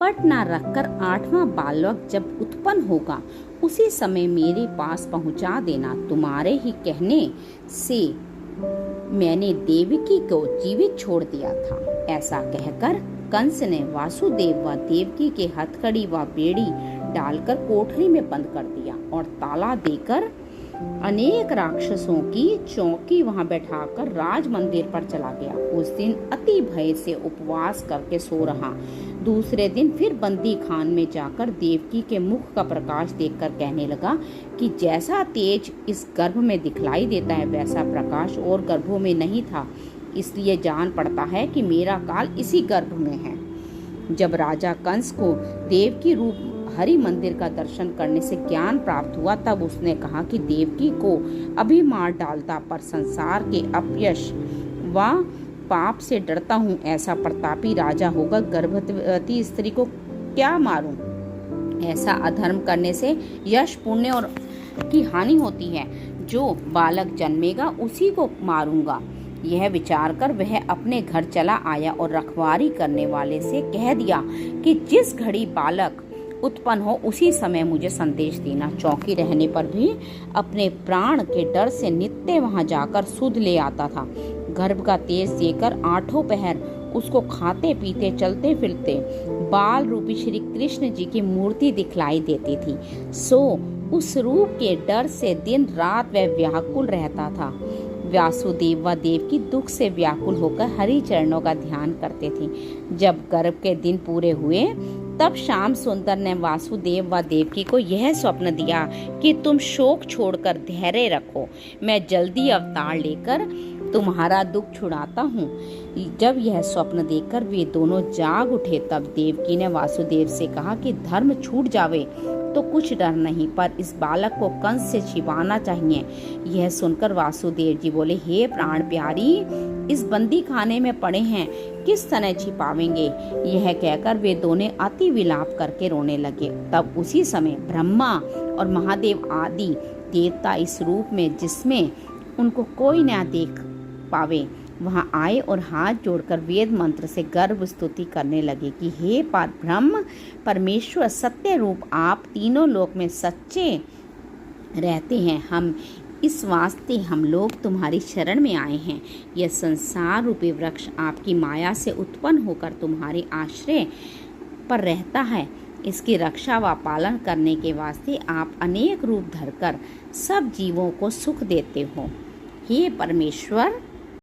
पट न रखकर 8वां बालक जब उत्पन्न होगा उसी समय मेरे पास पहुंचा देना। तुम्हारे ही कहने से मैंने देवकी को जीवित छोड़ दिया था। ऐसा कहकर कंस ने वासुदेव व देवकी के हथकड़ी व बेड़ी डालकर कोठरी में बंद कर दिया और ताला देकर अनेक राक्षसों की चौकी वहां बैठाकर राज मंदिर पर चला गया। उस दिन अति भय से उपवास करके सो रहा। दूसरे दिन फिर बंदी खान में जाकर देवकी के मुख का प्रकाश देखकर कहने लगा कि जैसा तेज इस गर्भ में दिखलाई देता है वैसा प्रकाश और गर्भों में नहीं था, इसलिए जान पड़ता है कि मेरा काल इसी गर्भ में है। जब राजा कंस को देवकी रूप हरि मंदिर का दर्शन करने से ज्ञान प्राप्त हुआ तब उसने कहा कि देवकी को अभी मार डालता, पर संसार के अपयश व पाप से डरता हूँ। ऐसा प्रतापी राजा होगा, गर्भवती स्त्री को क्या मारूं? ऐसा अधर्म करने से यश पुण्य और की हानि होती है। जो बालक जन्मेगा उसी को मारूंगा। यह विचार कर वह अपने घर चला आया और रखवारी करने वाले से कह दिया कि जिस घड़ी बालक उत्पन्न हो उसी समय मुझे संदेश देना। चौकी रहने पर भी अपने प्राण के डर से नित्य वहां जाकर सुध ले आता था। गर्भ का तेज देकर 8 पहर उसको खाते पीते चलते फिरते बाल रूपी श्री कृष्ण जी की मूर्ति दिखलाई देती थी। सो उस रूप के डर से दिन रात वह व्याकुल रहता था। वासुदेव व देवकी दुख से व्याकुल होकर हरि चरणों का ध्यान करते थे। जब गर्भ के दिन पूरे हुए तब श्याम सुंदर ने वासुदेव व देवकी को यह स्वप्न दिया कि तुम शोक छोड़कर धैर्य रखो, मैं जल्दी अवतार लेकर तुम्हारा दुख छुड़ाता हूँ। जब यह स्वप्न देखकर वे दोनों जाग उठे तब देवकी ने वासुदेव से कहा कि धर्म छूट जावे तो कुछ डर नहीं, पर इस बालक को कंस से छिपाना चाहिए। यह सुनकर वासुदेव जी बोले, हे प्राण प्यारी, इस बंदी खाने में पड़े हैं, किस तरह छिपावेंगे? यह कहकर वे दोनों अति विलाप करके रोने लगे। तब उसी समय ब्रह्मा और महादेव आदि देवता इस रूप में जिसमें उनको कोई न देख पावे वहां आए और हाथ जोड़कर वेद मंत्र से गर्भ स्तुति करने लगे कि हे परब्रह्म परमेश्वर सत्य रूप, आप तीनों लोक में सच्चे रहते हैं। हम इस वास्ते हम लोग तुम्हारी शरण में आए हैं। यह संसार रूपी वृक्ष आपकी माया से उत्पन्न होकर तुम्हारे आश्रय पर रहता है। इसकी रक्षा व पालन करने के वास्ते आप अनेक रूप धरकर सब जीवों को सुख देते हो। हे परमेश्वर,